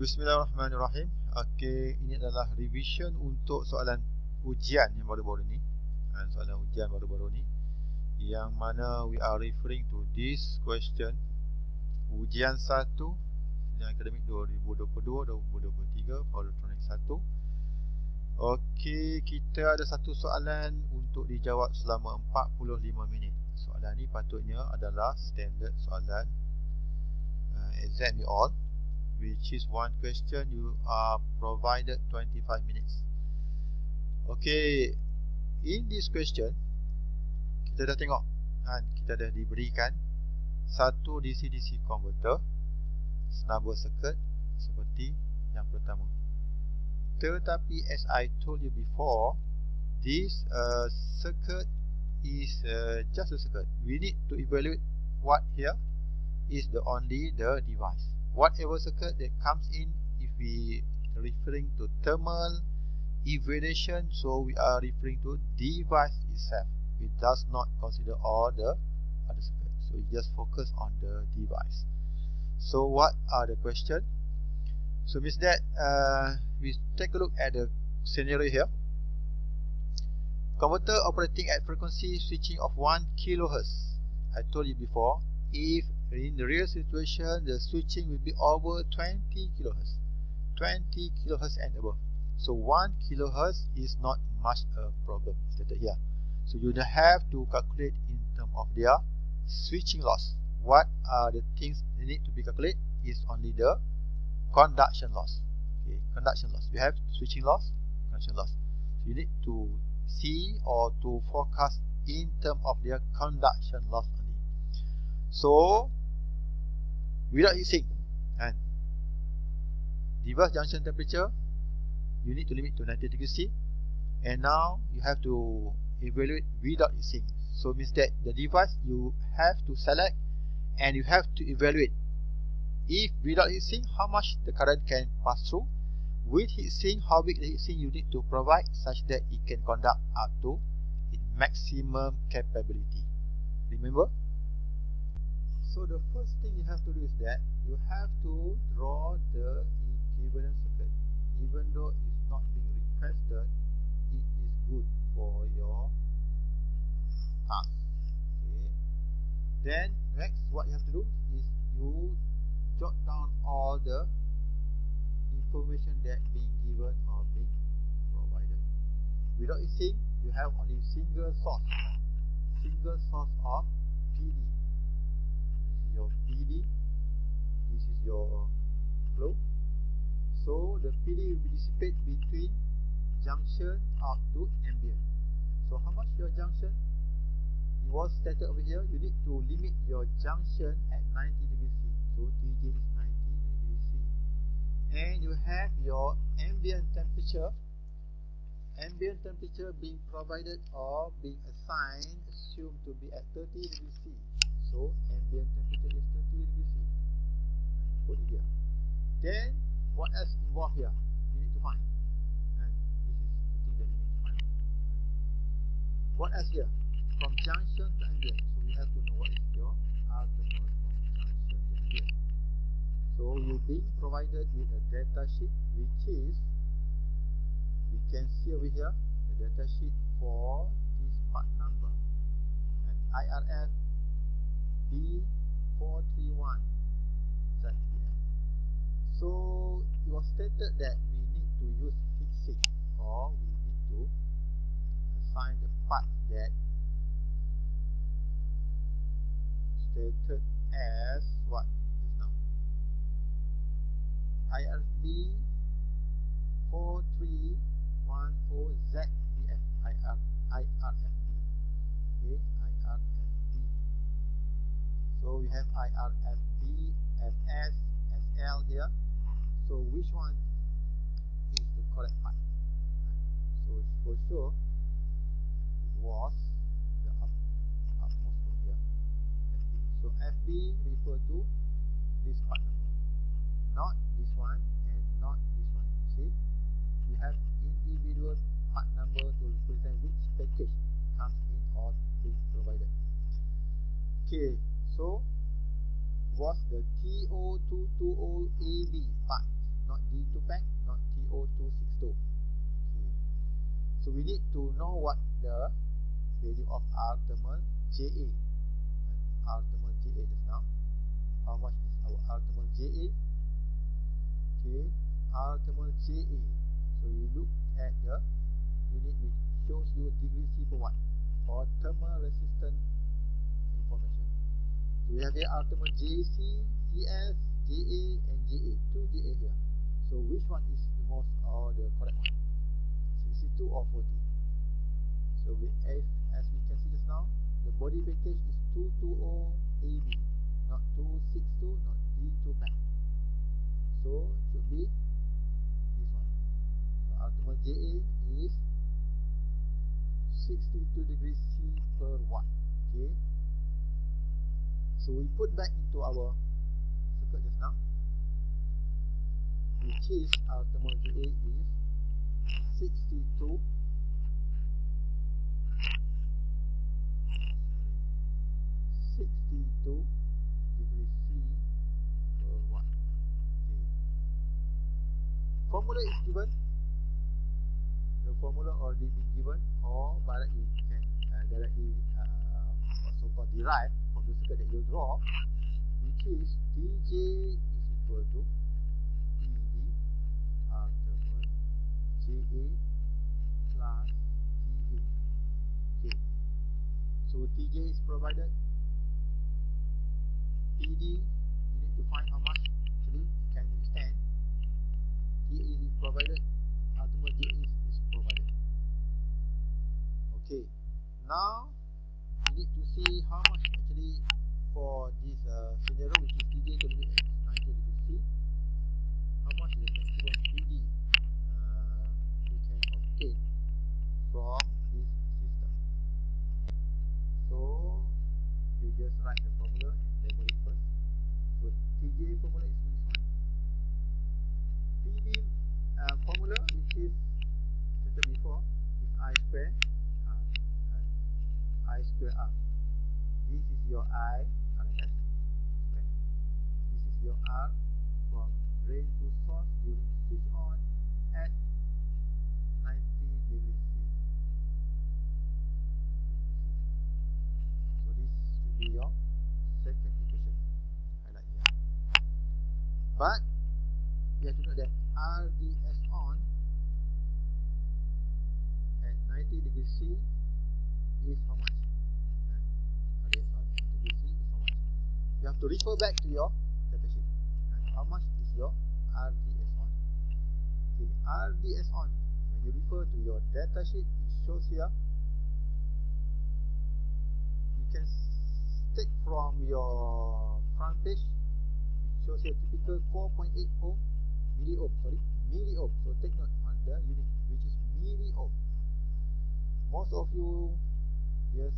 Bismillahirrahmanirrahim. Okey, ini adalah revision untuk soalan ujian yang baru-baru ni. Soalan ujian baru-baru ni yang mana we are referring to this question. Ujian 1 sidang akademik 2022-2023 Polytronic 1. Okey, kita ada satu soalan untuk dijawab selama 45 minit. Soalan ni patutnya adalah standard soalan exam you all, which is one question you are provided 25 minutes. Okay, in this question kita dah tengok kita dah diberikan satu DC-DC converter snubber circuit seperti yang pertama. Tetapi as I told you before, this circuit is just a circuit. We need to evaluate what here is the device. Whatever circuit that comes in, if we are referring to thermal evaluation, so we are referring to device itself. It does not consider all the other circuits. So we just focus on the device. So what are the questions? So means that we take a look at the scenario here. Converter operating at frequency switching of 1 kHz. I told you before, if in the real situation, the switching will be over 20 kHz, 20 kHz and above. So 1 kHz is not much a problem stated here. So you have to calculate in terms of their switching loss. What are the things that need to be calculated? Is only the conduction loss. Okay, conduction loss. You have switching loss, conduction loss. So you need to see or to forecast in terms of their conduction loss only. So without heat sink and device junction temperature, you need to limit to 90 degrees C, and now you have to evaluate without heat sink. So means that the device you have to select and you have to evaluate. If without heat sink, how much the current can pass through. With heat sink, how big the heat sink you need to provide such that it can conduct up to its maximum capability. Remember? So the first thing you have to do is that you have to draw the equivalent circuit. Even though it's not being requested, it is good for your task. Okay. Then next, what you have to do is you jot down all the information that being given or being provided. Without heatsink, you have only single source of PD. Your PD, this is your flow. So the PD will be dissipated between junction up to ambient. So how much your junction? It was stated over here, you need to limit your junction at 90 degrees C. So TJ is 90 degrees C. And you have your ambient temperature. Ambient temperature being provided or being assigned, assumed to be at 30 degrees C. So ambient temperature is 30 degrees C. Put it here. Then what else involved here? You need to find. And this is the thing that you need to find. What else here? From junction to ambient. So we have to know what is your ultimate from junction to ambient. So you're being provided with a data sheet, which is, we can see over here the data sheet for this part number and IRF B431 ZPF. So it was stated that we need to use heat sink, or we need to assign the part that stated as what is now IRB 4310 ZPF IRFB. Okay, IRFB. So we have IRFB, FS, SL here. So which one is the correct part? So for sure, it was the upmost one here, FB. So FB refer to this part number, not this one and not this one. See, we have individual part number to represent which package comes in or being provided. Okay. So was the TO220AB part, not D2 pack, not TO262. Okay. So we need to know what the value of R thermal JA. R thermal JA just now. How much is our R thermal JA? Okay, R thermal JA. So you look at the unit which shows you degree C per watt or thermal resistant information. So we have here R thermal JC, CS, JA and JA. 2 JA here. So which one is the most or the correct one? 62 or 40? So as we can see just now, the body package is 220 AB, not 262, not D2 pack. So it should be this one. So our thermal JA is 62 degrees C per watt. Okay. So we put back into our circuit just now, which is our thermal JA is 62 degrees C per watt. Okay. Formula is given. The formula already been given, or by that you can directly so-called derive from the circuit that you draw, which is TJ is equal to PD R thermal JA plus TA. Okay. So TJ is provided. PD, you need to find how much actually it can withstand. TA is provided. R thermal JA is provided. Okay. Now we need to see how much actually for this scenario, which is TJ going to be at 90 degrees C. How much is the maximum PD we can obtain from this system? So you just write the formula and label it first. So TJ formula is this one. PD formula, which is stated before, is I square R. I square R. This is your I RMS square. This is your R from drain to source during switch on at 90 degrees C. So this should be your second equation. Highlight here. But you have to note that RDS on at 90 degrees C is how much? RDS on at 90 degrees C is how much? You have to refer back to your data sheet. And how much is your RDS on? Okay, RDS on, when you refer to your data sheet, it shows here. You can take from your front page. It shows here typical 4.8 ohm milliohm. Milliohm. So take note on the unit, which is milliohm. Most of you just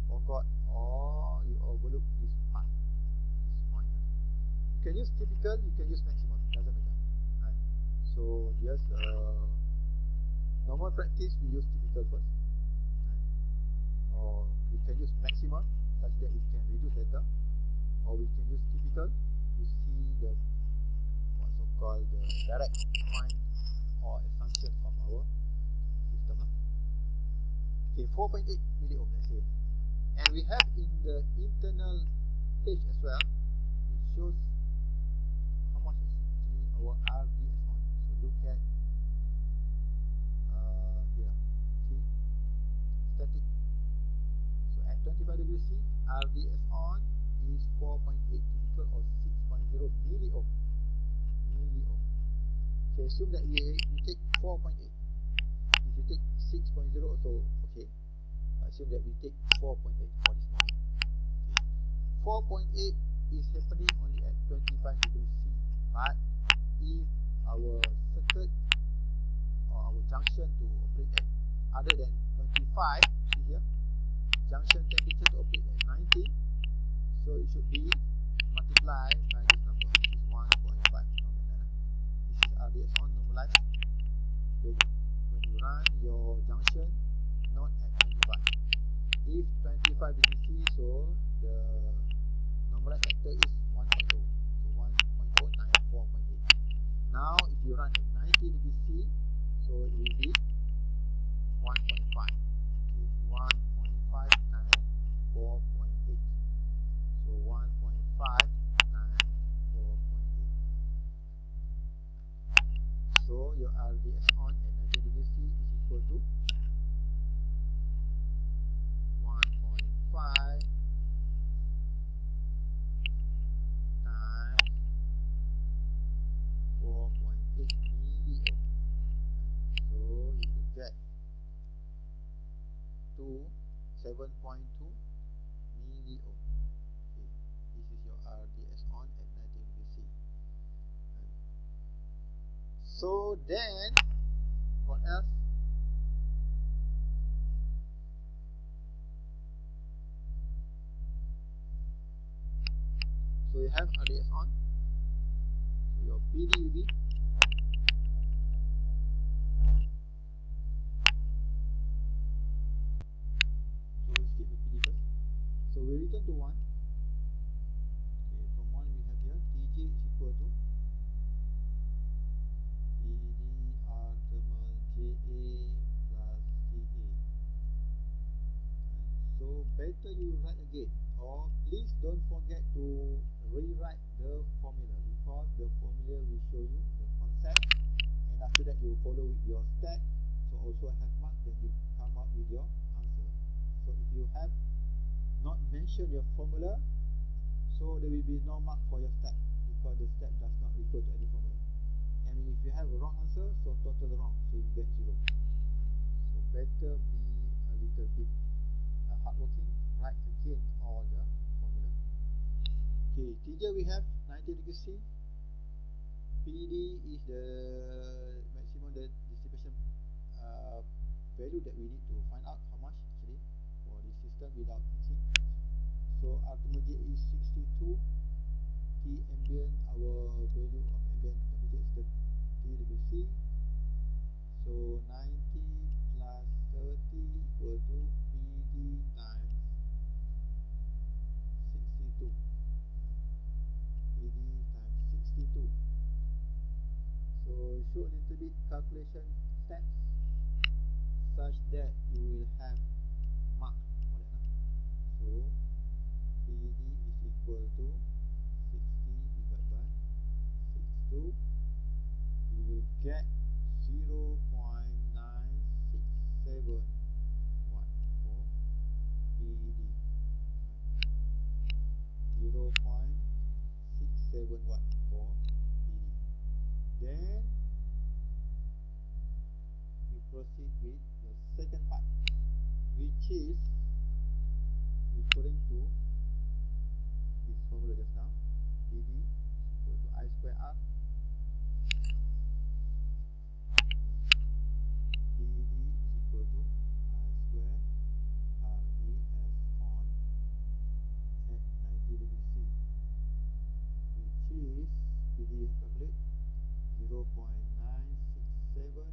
forgot or you overlook this part, this point. You can use typical, you can use maximum, doesn't matter. Right? So just normal practice, we use typical first. Right? Or we can use maximum such that it can reduce later. Or we can use typical to see the what's so called the direct point or assumption of our system. Okay, 4.8 milliohm, let's say. And we have in the internal page as well, which shows how much is actually our RDS on. So look at here. See? Static. So at 25 degrees C, RDS on is 4.8 typical or 6.0 milliohm. Milliohm. So assume that you take 4.8. If you take 6.0, so okay. Assume that we take 4.8 for this one. Okay. 4.8 is happening only at 25 degrees C. But if our circuit or our junction to operate at other than 25, see here, junction temperature to operate at 90, so it should be multiplied by this number, which is 1.5. This is RDS on normalized value. When you run your junction not at 25. If 25 degrees C, so the normalized factor is 1.0. So 1.0 times 4.8. Now if you you run at 90 degrees C, so it will be 1.5. Okay, 1.5 times 4.8. So 1.5 times 4.8. So your RDS on at 90 degrees C is equal to 1.5 times 4.8 milliohm. So you will get 7.2 milliohm. Okay, this is your RDS on at 90 degrees C. So then, what else? So you have RDS on. So your PD will be so we'll skip the PD first. So we return to 1. Okay, from 1 we have here TJ is equal to PD R thermal JA plus TA. So better you write again, or please don't forget to rewrite the formula, because the formula will show you the concept, and after that you follow with your step. So also have mark, then you come up with your answer. So if you have not mentioned your formula, so there will be no mark for your step, because the step does not refer to any formula. And if you have a wrong answer, so total wrong, so you get 0. So better be a little bit hardworking, write again all the formula. Okay, TJ we have 90 degrees C. PD is the maximum dissipation value that we need to find out how much actually for this system without heating. So our thermal J is 62. T ambient, our value of ambient temperature is 30 degrees C. So 90 plus 30 equal to PD times 62. PD times 62. So show a little bit calculation steps such that you will have mark for that. So PD is equal to 60 divided by 62. You will get 0.967 watt for PD. 0.67 watt for PD. Then we proceed with the second part, which is referring to this formula just now. PD equal to I square R. PD is equal to I square RDS on at 90 degrees C, which is PD calculate 0.967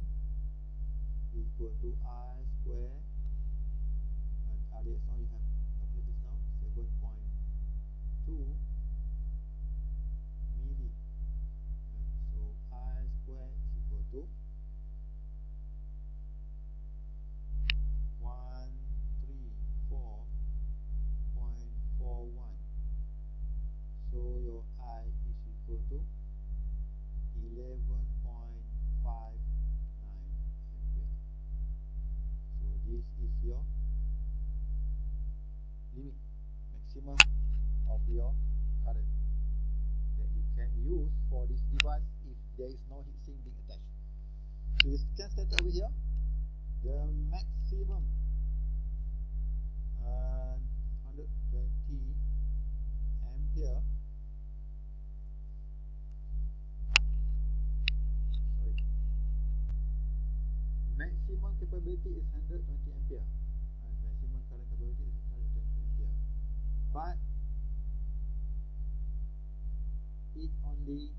equal to I square, and RDS on you have calculated this now, 7.2 milli. So I square is equal to 134.41. So your I is equal to 11.59 ampere. So this is your limit, maximum of your current that you can use for this device if there is no heatsink being attached. So you can start over here. The maximum 120 ampere. Sorry. Maximum capability is 120 ampere. And maximum current capability is 120 ampere. But it only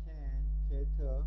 can cater